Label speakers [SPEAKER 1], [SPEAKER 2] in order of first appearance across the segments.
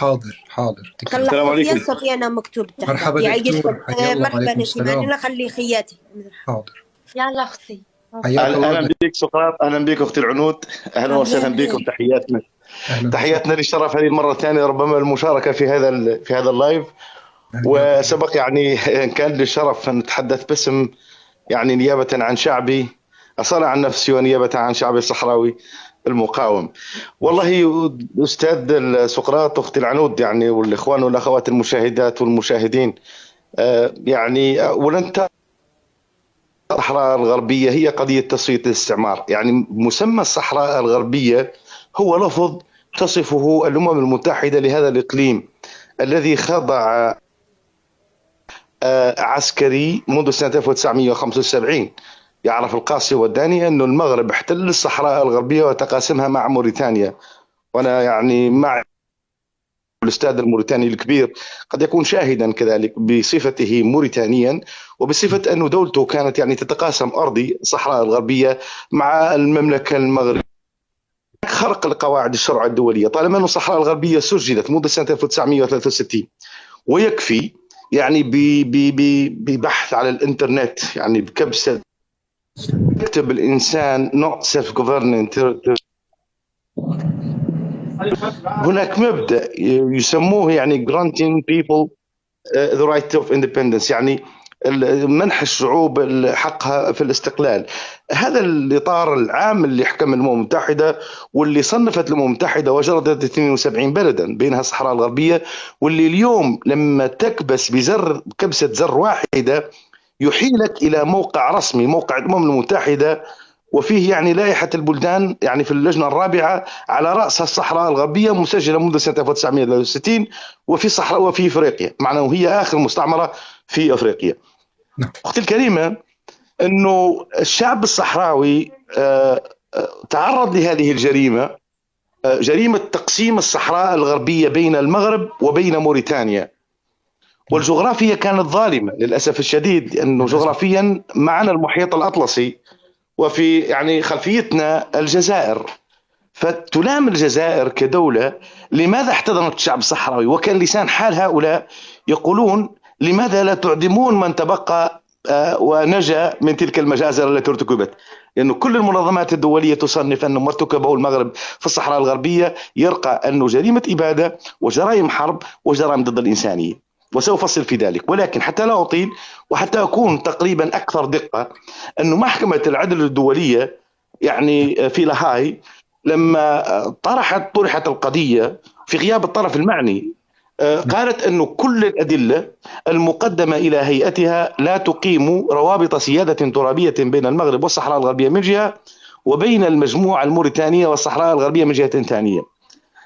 [SPEAKER 1] حاضر حاضر تكرم.
[SPEAKER 2] خلى
[SPEAKER 3] السلام
[SPEAKER 2] خفية
[SPEAKER 3] عليكم.
[SPEAKER 2] الصبي أنا مكتوب تحت
[SPEAKER 1] مرحبا
[SPEAKER 2] يعيشك.
[SPEAKER 1] دكتور، حيا الله،
[SPEAKER 2] مرحبا
[SPEAKER 1] عليكم
[SPEAKER 2] نسيمان،
[SPEAKER 1] السلام.
[SPEAKER 2] لا خلي خياتي.
[SPEAKER 1] حاضر،
[SPEAKER 4] يلا اختي.
[SPEAKER 1] حياك الله.
[SPEAKER 3] اهلا بك سقراط، اهلا بك اختي العنود، اهلا وسهلا بكم. تحياتنا
[SPEAKER 1] أهلا
[SPEAKER 3] تحياتنا للشرف هذه المره الثانيه ربما المشاركه في هذا اللايف.
[SPEAKER 1] وسهلا.
[SPEAKER 3] وسبق يعني كان لي الشرف ان اتحدث باسم يعني نيابه عن شعبي، اصلا عن نفسي ونيابه عن شعبي الصحراوي المقاوم. والله استاذ سقراط، اختي العنود، يعني والاخوان والاخوات المشاهدات والمشاهدين، يعني ولن الصحراء الغربية هي قضية تصفية الاستعمار. يعني مسمى الصحراء الغربية هو لفظ تصفه الأمم المتحدة لهذا الإقليم الذي خضع عسكري منذ سنة 1975. يعرف القاسي والداني أن المغرب احتل الصحراء الغربية وتقاسمها مع موريتانيا. وأنا يعني مع الأستاذ الموريتاني الكبير قد يكون شاهدا كذلك بصفته موريتانيا، وبصفة أن دولته كانت يعني تتقاسم أرضي الصحراء الغربية مع المملكة المغربية خرق القواعد الشرع الدولية، طالما أن الصحراء الغربية سجلت منذ سنة 1963. ويكفي يعني ببحث على الإنترنت، يعني بكبسة يكتب الإنسان not self-governing. هناك مبدأ يسموه يعني granting people the right of independence، يعني منح الشعوب حقها في الاستقلال. هذا الإطار العام اللي حكم الأمم المتحدة، واللي صنفت الأمم المتحدة وجردت 72 بلدا بينها الصحراء الغربية، واللي اليوم لما تكبس كبسة زر واحدة يحيلك إلى موقع رسمي، موقع الأمم المتحدة، وفيه يعني لائحة البلدان يعني في اللجنة الرابعة على رأسها الصحراء الغربية مسجلة منذ سنة 1963 وفي الصحراء وفي إفريقيا، معناه هي آخر مستعمرة في أفريقيا. أختي الكريمة، أنه الشعب الصحراوي تعرض لهذه الجريمة، جريمة تقسيم الصحراء الغربية بين المغرب وبين موريتانيا. والجغرافيا كانت ظالمة للأسف الشديد، أنه جغرافيا معنا المحيط الأطلسي وفي يعني خلفيتنا الجزائر، فتلام الجزائر كدولة لماذا احتضنت الشعب الصحراوي؟ وكان لسان حال هؤلاء يقولون لماذا لا تعدمون من تبقى ونجا من تلك المجازر التي ارتكبت؟ لأنه كل المنظمات الدولية تصنف أن ما ارتكبه المغرب في الصحراء الغربية يرقى أنه جريمة إبادة وجرائم حرب وجرائم ضد الإنسانية، وسوف أفصل في ذلك. ولكن حتى لا أطيل وحتى أكون تقريبا أكثر دقة، أنه محكمة العدل الدولية يعني في لاهاي لما طرحت القضية في غياب الطرف المعني، قالت أنه كل الأدلة المقدمة إلى هيئتها لا تقيم روابط سيادة ترابية بين المغرب والصحراء الغربية من جهة، وبين المجموعة الموريتانية والصحراء الغربية من جهة ثانية.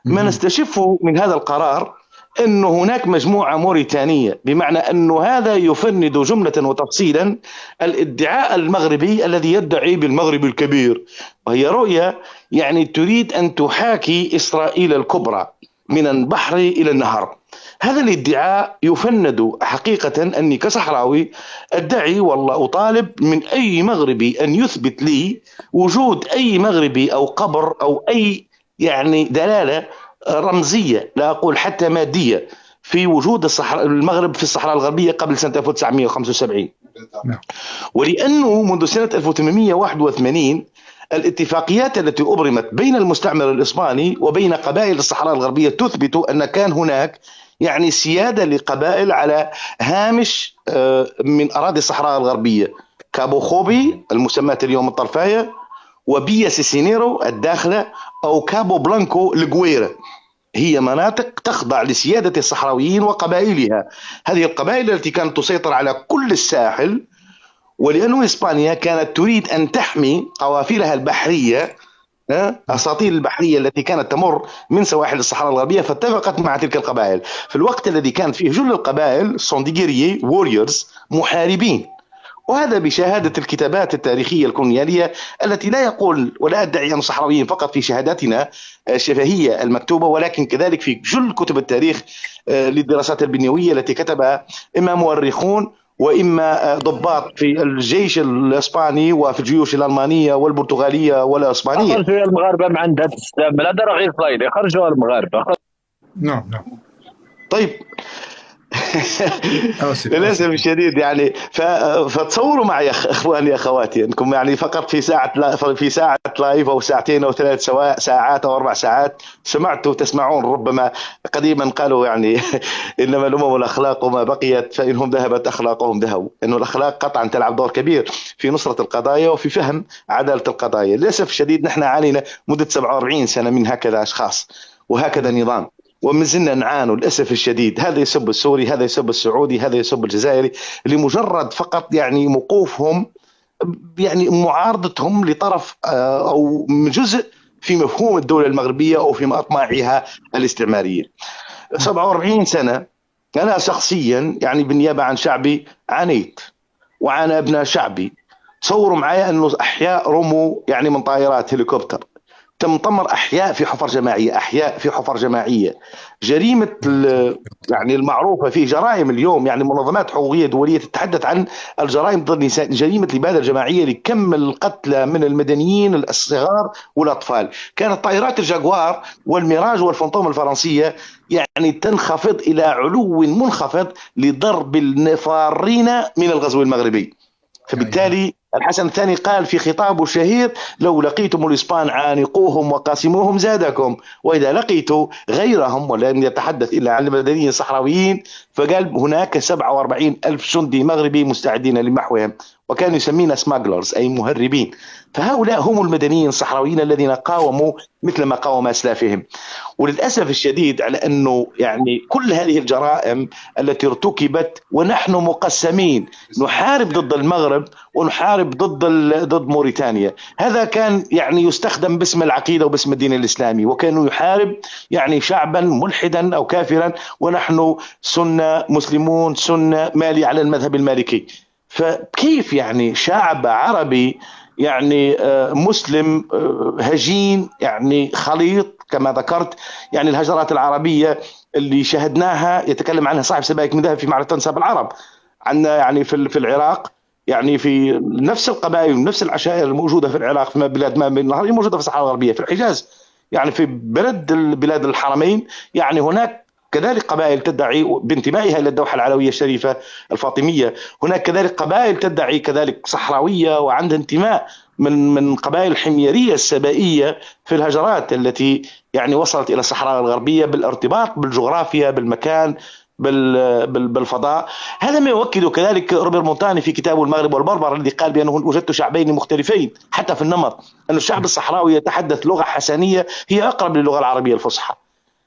[SPEAKER 3] ما نستشفه من هذا القرار أن هناك مجموعة موريتانية، بمعنى أن هذا يفند جملة وتفصيلا الادعاء المغربي الذي يدعي بالمغرب الكبير، وهي رؤية يعني تريد أن تحاكي إسرائيل الكبرى من البحر إلى النهر. هذا الادعاء يفند حقيقة. أني كصحراوي أدعي والله أطالب من أي مغربي أن يثبت لي وجود أي مغربي أو قبر أو أي يعني دلالة رمزية، لا أقول حتى مادية، في وجود المغرب في الصحراء الغربية قبل سنة 1975. ولأنه منذ سنة 1881 الاتفاقيات التي أبرمت بين المستعمر الإسباني وبين قبائل الصحراء الغربية تثبت أن كان هناك يعني سيادة لقبائل على هامش من أراضي الصحراء الغربية، كابو خوبي المسماة اليوم الطرفاية، وبيا سيسينيرو الداخلة، أو كابو بلانكو الجويرة، هي مناطق تخضع لسيادة الصحراويين وقبائلها. هذه القبائل التي كانت تسيطر على كل الساحل، ولأن إسبانيا كانت تريد أن تحمي قوافلها البحرية، أساطيل البحرية التي كانت تمر من سواحل الصحراء الغربية، فاتفقت مع تلك القبائل في الوقت الذي كان فيه جل القبائل سونديغيريي ووريورز محاربين. وهذا بشهادة الكتابات التاريخية الكولونيالية التي لا يقول ولا أدعي أن صحراويين فقط في شهاداتنا الشفهية المكتوبة، ولكن كذلك في جل كتب التاريخ للدراسات البنيوية التي كتبها إما مؤرخون وإما ضباط في الجيش الإسباني وفي الجيوش الألمانية والبرتغالية والإسبانية.
[SPEAKER 5] خرجوا المغاربة من عند هذا السلام، لا راه غير فايد، خرجوا المغاربة.
[SPEAKER 1] نعم نعم.
[SPEAKER 3] طيب. للاسف الشديد يعني فتصوروا معي اخواني اخواتي انكم يعني فقط في ساعه لايف او ساعتين او 3 ساعات او 4 ساعات سمعتوا تسمعون. ربما قديما قالوا يعني انما الامم الاخلاق وما بقيت، فانهم ذهبت اخلاقهم ذهبوا. انه الاخلاق قطعا تلعب دور كبير في نصره القضايا وفي فهم عداله القضايا. للاسف الشديد نحن عانينا مده 47 سنه من هكذا اشخاص وهكذا نظام، وما زلنا نعاني للاسف الشديد. هذا يسب السوري، هذا يسب السعودي، هذا يسب الجزائري، لمجرد فقط يعني موقوفهم، يعني معارضتهم لطرف او جزء في مفهوم الدوله المغربيه او في اطماعها الاستعماريه. 47 سنه انا شخصيا يعني بالنيابه عن شعبي عانيت، وعانى ابناء شعبي. تصوروا معي انه احياء رموا يعني من طائرات هليكوبتر، تم طمر احياء في حفر جماعيه، احياء في حفر جماعيه. جريمه يعني المعروفه في جرائم اليوم، يعني منظمات حقوقيه دوليه تتحدث عن الجرائم ضد النساء، جريمه الاباده الجماعيه لكم القتلى من المدنيين الصغار والاطفال. كانت طائرات الجاكوار والميراج والفانتوم الفرنسيه يعني تنخفض الى علو منخفض لضرب الفارين من الغزو المغربي. فبالتالي الحسن الثاني قال في خطابه الشهير: لو لقيتم الإسبان عانقوهم وقاسموهم زادكم، وإذا لقيتوا غيرهم، ولن يتحدث إلا عن المدنيين الصحراويين، فقال هناك 47 ألف جندي مغربي مستعدين لمحوهم، وكانوا يسمينا سماجلرز أي مهربين. فهؤلاء هم المدنيين الصحراويين الذين قاوموا مثل ما قاوم أسلافهم. وللأسف الشديد على أنه يعني كل هذه الجرائم التي ارتكبت ونحن مقسمين، نحارب ضد المغرب ونحارب ضد موريتانيا. هذا كان يعني يستخدم باسم العقيدة وباسم الدين الإسلامي، وكانوا يحارب يعني شعبا ملحدا أو كافرا، ونحن سنة مسلمون سنة مالي على المذهب المالكي. فكيف يعني شعب عربي يعني مسلم هجين يعني خليط كما ذكرت، يعني الهجرات العربية اللي شاهدناها يتكلم عنها صاحب سبائك من ذهب في معركة انساب العرب، عندنا يعني في العراق، يعني في نفس القبائل ونفس العشائر الموجودة في العراق في بلاد ما بين النهرين موجودة في الصحراء الغربية، في الحجاز، يعني في بلاد الحرمين، يعني هناك كذلك قبائل تدعي بانتمائها إلى الدوحة العلوية الشريفة الفاطمية. هناك كذلك قبائل تدعي كذلك صحراوية وعندها انتماء من قبائل الحميرية السبائية في الهجرات التي يعني وصلت إلى الصحراء الغربية بالارتباط بالجغرافيا بالمكان بالفضاء. هذا ما يؤكد كذلك روبر مونتاني في كتابه المغرب والبربر، الذي قال بأنه وجدت شعبين مختلفين حتى في النمط، أن الشعب الصحراوي يتحدث لغة حسنية هي أقرب للغة العربية الفصحى،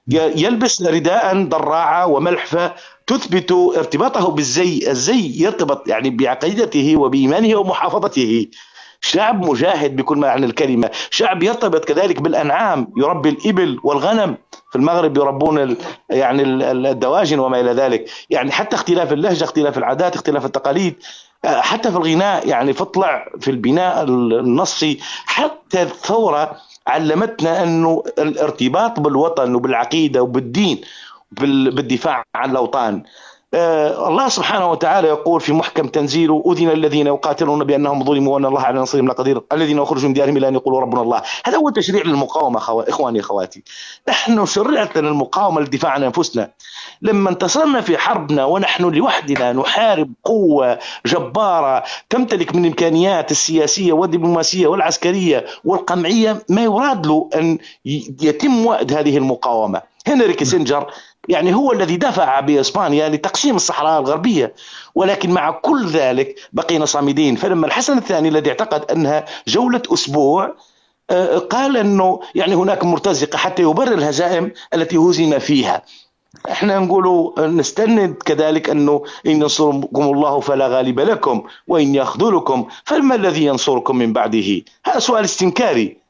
[SPEAKER 3] يلبس رداء ضراعة وملحفة تثبت ارتباطه بالزي. الزي يرتبط يعني بعقيدته وبإيمانه ومحافظته. شعب مجاهد بكل معنى الكلمة، شعب يرتبط كذلك بالأنعام، يربي الإبل والغنم. في المغرب يربون يعني الدواجن وما إلى ذلك. يعني حتى اختلاف اللهجة، اختلاف العادات، اختلاف التقاليد، حتى في الغناء يعني فطلع في البناء النصي. حتى الثورة علمتنا أنه الارتباط بالوطن وبالعقيدة وبالدين بالدفاع عن الأوطان. الله سبحانه وتعالى يقول في محكم تنزيله: أذن الذين يقاتلون بأنهم ظلموا وأن الله على نصرهم لقدير، الذين يخرجوا من ديارهم إلى أن يقولوا ربنا الله. هذا هو تشريع للمقاومة إخواني أخواتي. نحن شرعت لنا المقاومة للدفاع عن أنفسنا. لما انتصرنا في حربنا ونحن لوحدنا نحارب قوة جبارة تمتلك من إمكانيات السياسية والدبلوماسية والعسكرية والقمعية ما يراد له أن يتم وأد هذه المقاومة. هنري كيسنجر يعني هو الذي دفع بإسبانيا لتقسيم الصحراء الغربية، ولكن مع كل ذلك بقينا صامدين. فلما الحسن الثاني الذي اعتقد أنها جولة أسبوع قال أنه يعني هناك مرتزقة حتى يبرر الهزائم التي هزم فيها، احنا نقول نستند كذلك أنه إن ينصركم الله فلا غالب لكم وإن يخذلكم فما الذي ينصركم من بعده. هذا سؤال استنكاري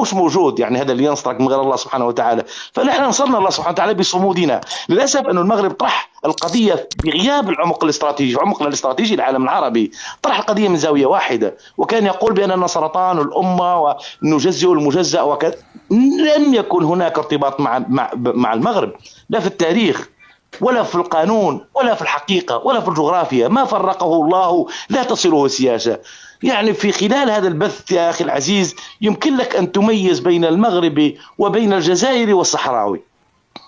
[SPEAKER 3] مش موجود، يعني هذا اللي ينصرك من غير الله سبحانه وتعالى. فنحن نصرنا الله سبحانه وتعالى بصمودنا. للأسف أن المغرب طرح القضية بغياب العمق الاستراتيجي، عمقنا الاستراتيجي العالم العربي، طرح القضية من زاوية واحدة، وكان يقول بأننا سرطان الأمة ونجزئ المجزأ وكذا. لم يكن هناك ارتباط مع المغرب، لا في التاريخ ولا في القانون ولا في الحقيقة ولا في الجغرافيا. ما فرقه الله لا تصله السياسة. يعني في خلال هذا البث يا أخي العزيز يمكن لك أن تميز بين المغربي وبين الجزائري والصحراوي.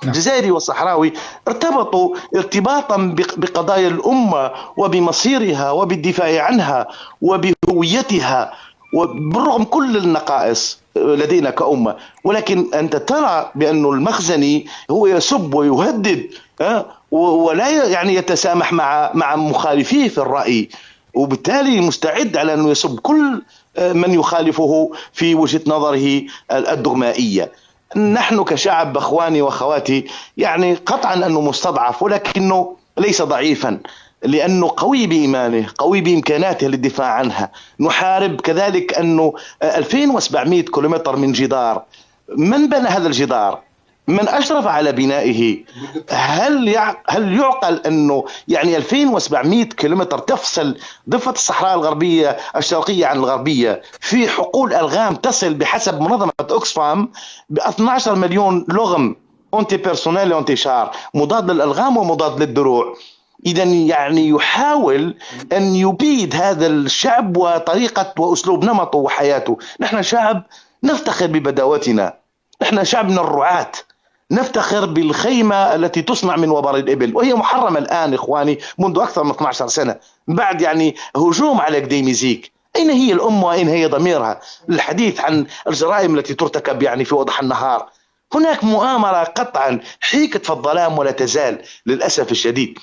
[SPEAKER 3] الجزائري والصحراوي ارتبطوا ارتباطا بقضايا الأمة وبمصيرها وبالدفاع عنها وبهويتها، وبالرغم كل النقائص لدينا كأمة. ولكن أنت ترى بأن المخزني هو يسب ويهدد ولا يعني يتسامح مع مخالفيه في الرأي، وبالتالي مستعد على أنه يسب كل من يخالفه في وجهة نظره الدغمائية. نحن كشعب أخواني وأخواتي يعني قطعا أنه مستضعف، ولكنه ليس ضعيفا، لأنه قوي بإيمانه، قوي بإمكاناته للدفاع عنها. نحارب كذلك أنه 2700 كيلومتر من جدار، من بنى هذا الجدار؟ من أشرف على بنائه؟ هل يعقل أنه يعني 2700 كيلومتر تفصل ضفة الصحراء الغربية الشرقية عن الغربية في حقول ألغام تصل بحسب منظمة أكسفام ب 12 مليون لغم أنتي بيرسونيل وأنتي شار، مضاد للألغام ومضاد للدروع. إذا يعني يحاول أن يبيد هذا الشعب وطريقة وأسلوب نمطه وحياته. نحن شعب نفتخر ببداوتنا، نحن شعب من الرعاة، نفتخر بالخيمة التي تصنع من وبر الإبل، وهي محرمة الآن إخواني منذ أكثر من 12 سنة بعد يعني هجوم على قديمزيك. أين هي الأمة وأين هي ضميرها للحديث عن الجرائم التي ترتكب يعني في وضح النهار؟ هناك مؤامرة قطعا حيكة في الظلام ولا تزال للأسف الشديد.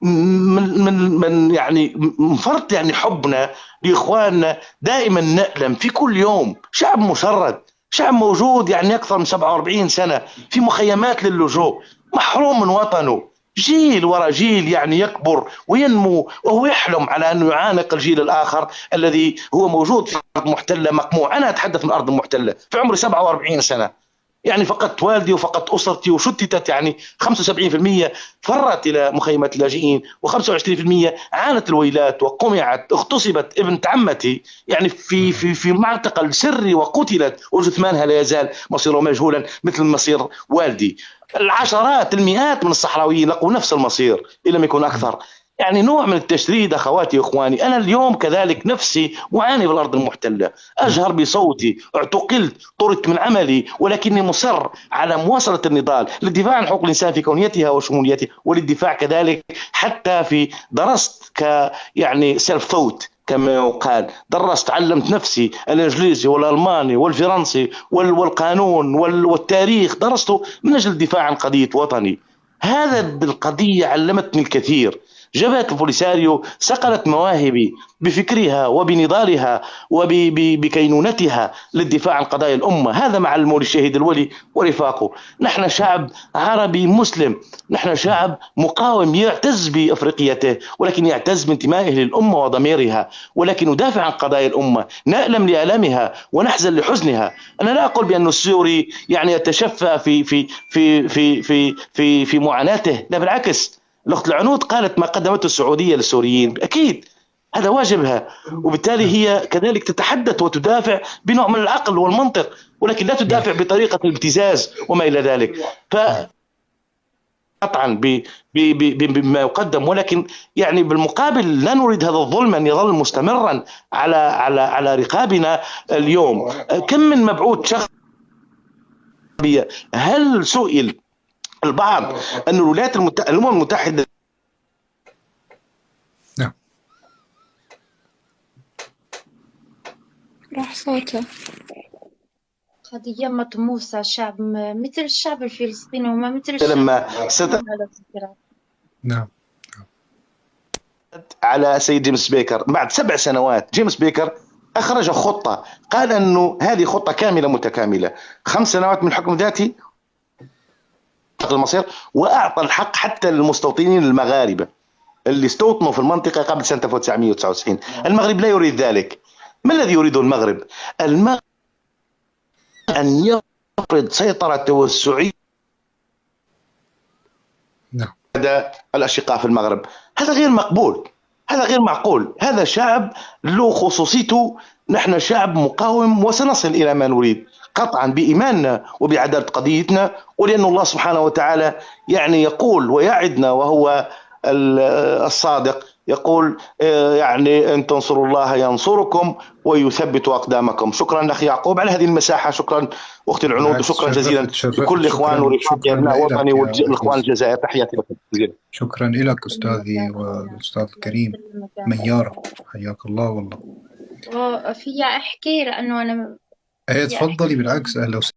[SPEAKER 3] من يعني فرط يعني حبنا لإخواننا دائما نألم في كل يوم. شعب مشرد، شعب موجود يعني أكثر من 47 سنة في مخيمات للجوء، محروم من وطنه، جيل وراء جيل يعني يكبر وينمو وهو يحلم على أنه يعانق الجيل الآخر الذي هو موجود في أرض محتلة مقموع. أنا أتحدث من أرض محتلة، في عمري 47 سنة يعني فقدت والدي وفقدت أسرتي وشتتت، يعني 75% فرت إلى مخيمات اللاجئين، و25% عانت الويلات وقمعت. اغتصبت ابنت عمتي يعني في معتقل سري وقتلت، وجثمانها لا يزال مصيره مجهولا مثل مصير والدي. العشرات المئات من الصحراويين لقوا نفس المصير إن لم يكن أكثر. يعني نوع من التشريد أخواتي وإخواني. أنا اليوم كذلك نفسي أعاني في الأرض المحتلة، أجهر بصوتي، اعتقلت، طردت من عملي، ولكني مصر على مواصلة النضال للدفاع عن حقوق الإنسان في كونيتها وشموليتها، وللدفاع كذلك حتى في درست يعني سيلف ثوت كما يقال، درست تعلمت نفسي الإنجليزي والألماني والفرنسي والقانون والتاريخ، درسته من أجل الدفاع عن قضية وطني. هذا القضية علمتني الكثير. جبهة البوليساريو صقلت مواهبي بفكرها وبنضالها وبكينونتها للدفاع عن قضايا الأمة. هذا مع المولي الشهيد الولي ورفاقه. نحن شعب عربي مسلم، نحن شعب مقاوم يعتز بأفريقيته، ولكن يعتز بانتمائه للأمة وضميرها، ولكن ندافع عن قضايا الأمة، نألم لآلامها ونحزن لحزنها. أنا لا أقول بأن السوري يعني يتشفى في معاناته، لا بالعكس. الأخت العنود قالت ما قدمته السعودية للسوريين، أكيد هذا واجبها، وبالتالي هي كذلك تتحدث وتدافع بنوع من العقل والمنطق، ولكن لا تدافع بطريقة الابتزاز وما إلى ذلك. قطعا بما يقدم، ولكن يعني بالمقابل لا نريد هذا الظلم أن يظل مستمرا على رقابنا. اليوم كم من مبعوث شخص، هل سئل البعض أن الأمم المتحدة
[SPEAKER 2] راح صوته
[SPEAKER 4] قد يمت موسى شعب مثل الشعب الفلسطيني وما مثل الشعب
[SPEAKER 3] لما
[SPEAKER 1] نعم
[SPEAKER 3] على سيد جيمس بيكر بعد 7 سنوات، جيمس بيكر أخرج خطة، قال أنه هذه خطة كاملة متكاملة، 5 سنوات من حكم ذاتي المصير، وأعطى الحق حتى للمستوطنين المغاربة اللي استوطنوا في المنطقة قبل سنة 1999. المغرب لا يريد ذلك. ما الذي يريده المغرب؟ المغرب أن يفرض سيطرته والسعودية على الأشقاء في المغرب. هذا غير مقبول، هذا غير معقول. هذا شعب له خصوصيته، نحن شعب مقاوم وسنصل إلى ما نريد قطعا بإيماننا وبعدالة قضيتنا، ولأن الله سبحانه وتعالى يعني يقول ويعدنا وهو الصادق يقول يعني إن تنصروا الله ينصركم ويثبت أقدامكم. شكرا أخي يعقوب على هذه المساحة. شكرا أختي العنود،
[SPEAKER 1] بالعكس،
[SPEAKER 3] وشكرا جزيلا
[SPEAKER 1] تشرفت.
[SPEAKER 3] لكل الإخوان
[SPEAKER 1] شكرا
[SPEAKER 3] ورفاقي أبناء
[SPEAKER 1] لك
[SPEAKER 3] وطني
[SPEAKER 1] يا
[SPEAKER 3] والإخوان
[SPEAKER 1] عزيز.
[SPEAKER 3] الجزائر. تحياتي لكم جزيلا.
[SPEAKER 1] شكرا لك أستاذي والأستاذ الكريم ميارة، حياك الله والله.
[SPEAKER 4] وفي أحكي لأنه أنا
[SPEAKER 1] تفضلي، بالعكس، أهلا وسهلا.